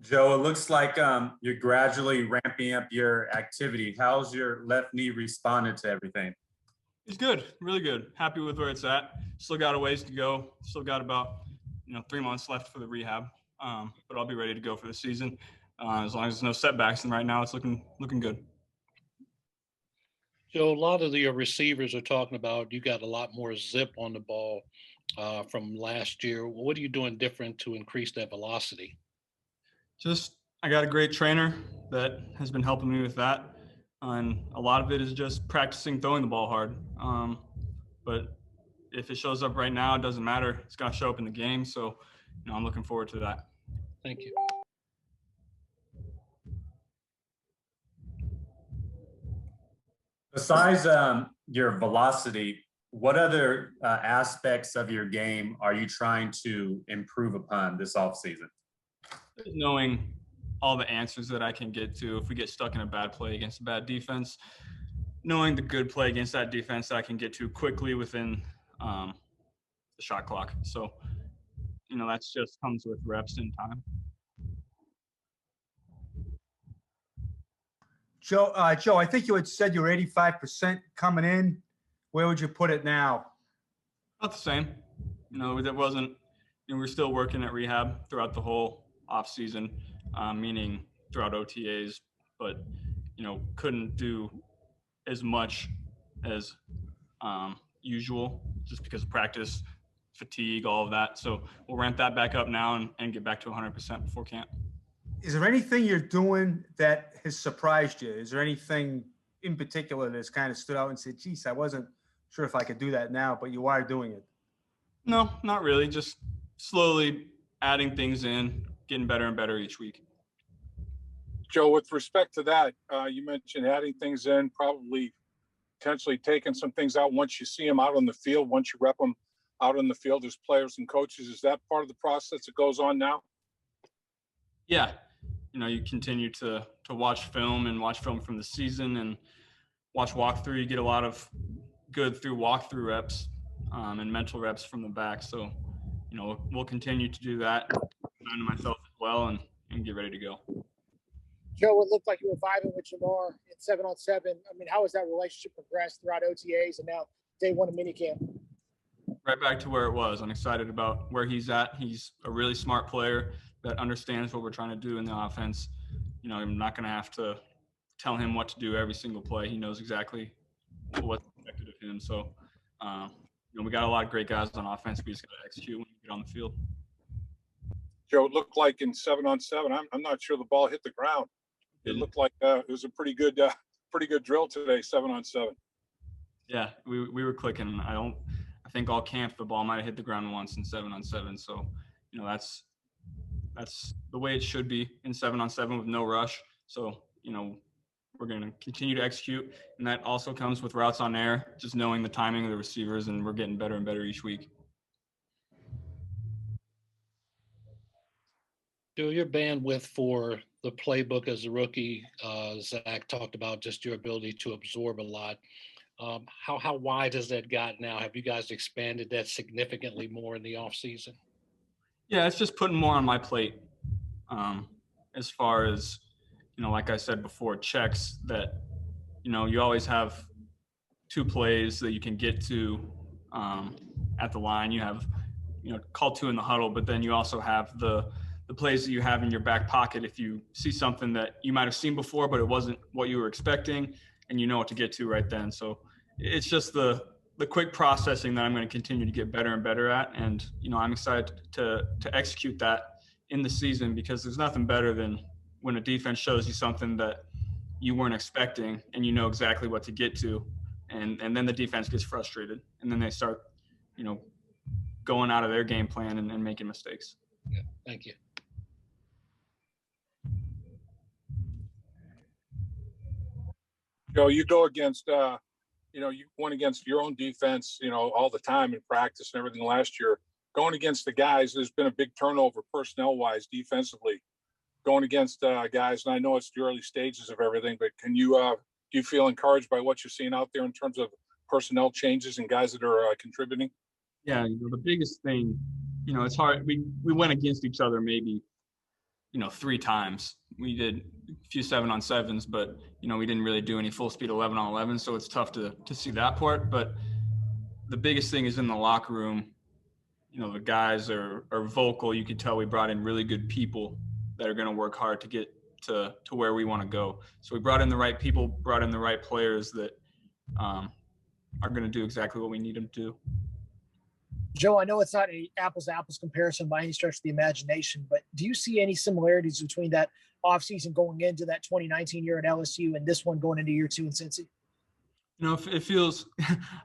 Joe, it looks like you're gradually ramping up your activity. How's your left knee responded to everything? It's good, really good. Happy with where it's at. Still got a ways to go. Still got about 3 months left for the rehab, but I'll be ready to go for the season as long as there's no setbacks. And right now, it's looking good. So a lot of your receivers are talking about you got a lot more zip on the ball from last year. What are you doing different to increase that velocity? Just I got a great trainer that has been helping me with that, and a lot of it is just practicing throwing the ball hard. But if it shows up right now, it doesn't matter. It's got to show up in the game. So, I'm looking forward to that. Thank you. Besides your velocity, what other aspects of your game are you trying to improve upon this offseason? Knowing all the answers that I can get to if we get stuck in a bad play against a bad defense, knowing the good play against that defense that I can get to quickly within the shot clock. So, that's just comes with reps and time. Joe, I think you had said you were 85% coming in. Where would you put it now? Not the same. That wasn't. We're still working at rehab throughout the whole offseason, meaning throughout OTAs, but couldn't do as much as usual just because of practice, fatigue, all of that. So we'll ramp that back up now and get back to 100% before camp. Is there anything you're doing that has surprised you? Is there anything in particular that's kind of stood out and said, geez, I wasn't sure if I could do that now, but you are doing it? No, not really. Just slowly adding things in, getting better and better each week. Joe, with respect to that, you mentioned adding things in, probably potentially taking some things out once you see them out on the field, once you rep them out on the field as players and coaches. Is that part of the process that goes on now? Yeah. You continue to watch film and watch film from the season and watch walkthrough. You get a lot of good through walkthrough reps and mental reps from the back. So, we'll continue to do that, learn to myself as well, and get ready to go. Joe, it looked like you were vibing with Jamar in 7-on-7. I mean, how has that relationship progressed throughout OTAs and now day one of minicamp? Right back to where it was. I'm excited about where he's at. He's a really smart player that understands what we're trying to do in the offense. I'm not going to have to tell him what to do every single play. He knows exactly what's expected of him. So, we got a lot of great guys on offense. We just got to execute when we get on the field. Joe, it looked like in 7-on-7, I'm not sure the ball hit the ground. It looked like it was a pretty good drill today, 7-on-7. Yeah, we were clicking. I think all camp the ball might have hit the ground once in 7-on-7. So, that's the way it should be in 7-on-7 with no rush. So, we're going to continue to execute. And that also comes with routes on air, just knowing the timing of the receivers, and we're getting better and better each week. Joe, your bandwidth for the playbook as a rookie, Zach talked about just your ability to absorb a lot. How wide has that got now? Have you guys expanded that significantly more in the offseason? Yeah, it's just putting more on my plate. As far as, like I said before, checks that, you always have 2 plays that you can get to at the line. You have, call 2 in the huddle, but then you also have the plays that you have in your back pocket if you see something that you might have seen before, but it wasn't what you were expecting, and you know what to get to right then. So it's just the quick processing that I'm going to continue to get better and better at. And, I'm excited to execute that in the season, because there's nothing better than when a defense shows you something that you weren't expecting and you know exactly what to get to. And then the defense gets frustrated, and then they start, going out of their game plan and making mistakes. Yeah, thank you. Joe, you go against, you went against your own defense, all the time in practice and everything last year. Going against the guys, there's been a big turnover personnel-wise defensively. Going against guys, and I know it's the early stages of everything, but do you feel encouraged by what you're seeing out there in terms of personnel changes and guys that are contributing? Yeah, the biggest thing, it's hard. We went against each other maybe 3 times. We did a few 7-on-7s, but, we didn't really do any full speed 11-on-11. So it's tough to see that part. But the biggest thing is in the locker room, the guys are vocal. You could tell we brought in really good people that are going to work hard to get to where we want to go. So we brought in the right people, brought in the right players that are going to do exactly what we need them to do. Joe, I know it's not a apples to apples comparison by any stretch of the imagination, but do you see any similarities between that offseason going into that 2019 year at LSU and this one going into year 2 in Cincy? It feels,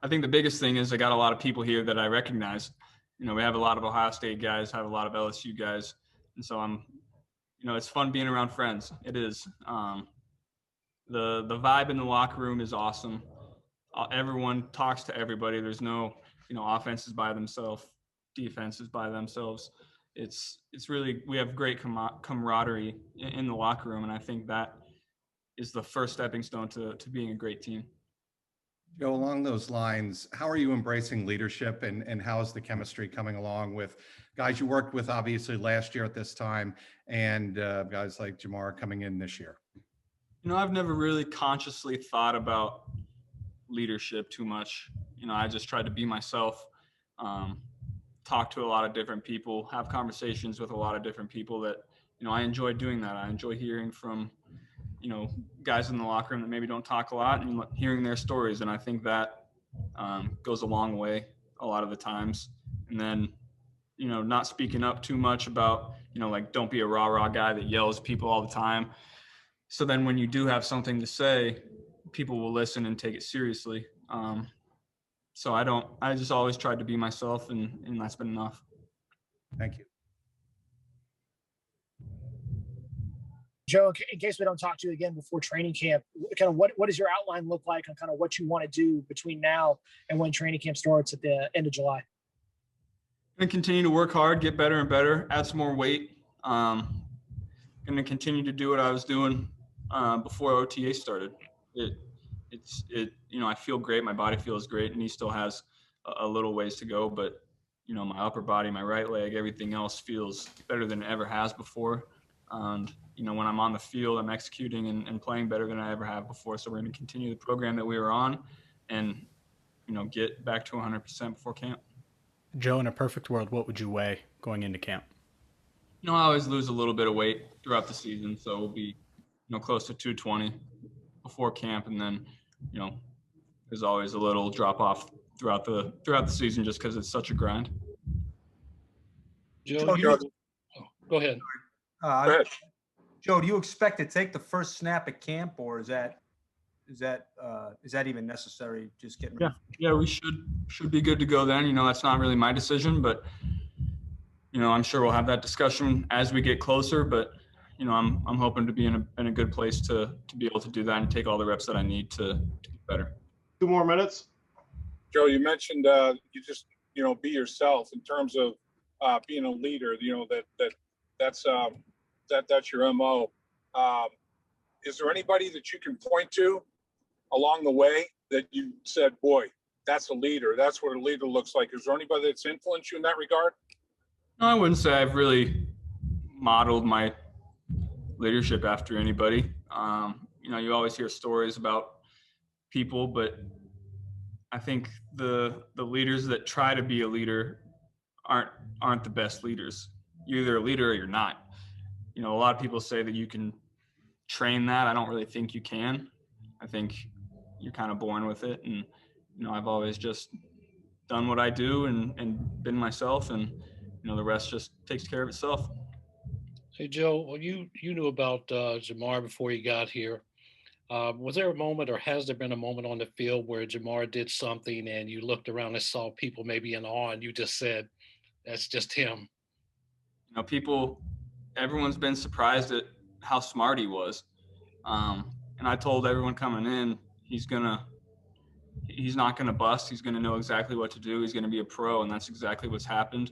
I think the biggest thing is I got a lot of people here that I recognize. We have a lot of Ohio State guys, have a lot of LSU guys. And so it's fun being around friends. It is. The vibe in the locker room is awesome. Everyone talks to everybody. There's no, offenses by themselves, defenses by themselves. It's really, we have great camaraderie in the locker room. And I think that is the first stepping stone to being a great team. Joe, along those lines, how are you embracing leadership and how is the chemistry coming along with guys you worked with obviously last year at this time and guys like Jamar coming in this year? I've never really consciously thought about leadership too much. I just tried to be myself, talk to a lot of different people, have conversations with a lot of different people that, I enjoy doing that. I enjoy hearing from, guys in the locker room that maybe don't talk a lot and hearing their stories. And I think that goes a long way a lot of the times. And then, not speaking up too much about, don't be a rah-rah guy that yells at people all the time. So then when you do have something to say, people will listen and take it seriously. So I just always tried to be myself and that's been enough. Thank you. Joe, in case we don't talk to you again before training camp, kind of what does your outline look like on kind of what you want to do between now and when training camp starts at the end of July? Going to continue to work hard, get better and better, add some more weight. Going to continue to do what I was doing before OTA started. I feel great. My body feels great, and he still has a little ways to go. But my upper body, my right leg, everything else feels better than it ever has before. And when I'm on the field, I'm executing and playing better than I ever have before. So we're going to continue the program that we were on, and get back to 100% before camp. Joe, in a perfect world, what would you weigh going into camp? I always lose a little bit of weight throughout the season, so we'll be close to 220 before camp, and then there's always a little drop off throughout the season just because it's such a grind. Joe, Joe, go ahead. Go ahead. Joe, do you expect to take the first snap at camp, or is that even necessary? Just getting ready? Yeah, we should be good to go then. That's not really my decision, but I'm sure we'll have that discussion as we get closer. But I'm hoping to be in a good place to be able to do that and take all the reps that I need to get better. 2 more minutes. Joe, you mentioned you just be yourself in terms of being a leader. That's your MO. Is there anybody that you can point to along the way that you said, boy, that's a leader? That's what a leader looks like. Is there anybody that's influenced you in that regard? No, I wouldn't say I've really modeled my leadership after anybody. You always hear stories about people, but I think the leaders that try to be a leader aren't the best leaders. You're either a leader or you're not. A lot of people say that you can train that. I don't really think you can. I think you're kind of born with it. And, I've always just done what I do and been myself, and, the rest just takes care of itself. Hey, Joe, well, you knew about Jamar before you got here. Was there a moment, or has there been a moment on the field where Jamar did something and you looked around and saw people maybe in awe and you just said, that's just him? Everyone's been surprised at how smart he was. And I told everyone coming in, he's not gonna bust. He's gonna know exactly what to do. He's gonna be a pro, and that's exactly what's happened.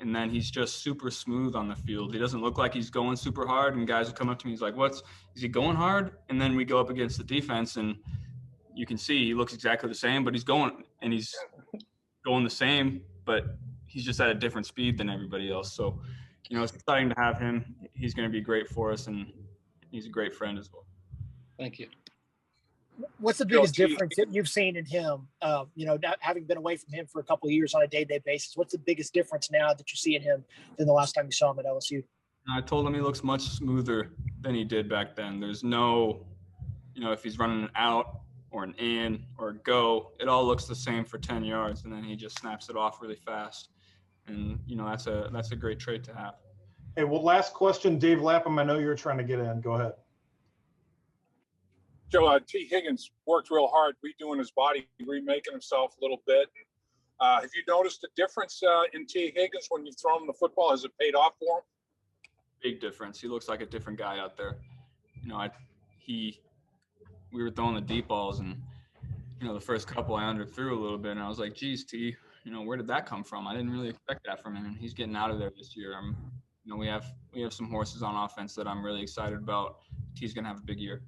And then he's just super smooth on the field. He doesn't look like he's going super hard, and guys will come up to me, he's like, is he going hard? And then we go up against the defense, and you can see he looks exactly the same, but he's going the same, but he's just at a different speed than everybody else. So you know, it's exciting to have him. He's going to be great for us, and he's a great friend as well. Thank you. What's the Joe, biggest Tee difference that you've seen in him? You know, not having been away from him for a couple of years on a day-to-day basis, what's the biggest difference now that you see in him than the last time you saw him at LSU? I told him he looks much smoother than he did back then. There's no, you know, if he's running an out or an in or a go, it all looks the same for 10 yards, and then he just snaps it off really fast. And, you know, that's a great trait to have. Hey, well, last question, Dave Lapham. I know you're trying to get in. Go ahead. Joe, Tee Higgins worked real hard redoing his body, remaking himself a little bit. Have you noticed a difference in Tee Higgins when you've thrown him the football? Has it paid off for him? Big difference. He looks like a different guy out there. You know, we were throwing the deep balls, and, you know, the first couple I underthrew a little bit, and I was like, geez, T, you know, where did that come from? I didn't really expect that from him, and he's getting out of there this year. You know, we have some horses on offense that I'm really excited about. T's going to have a big year.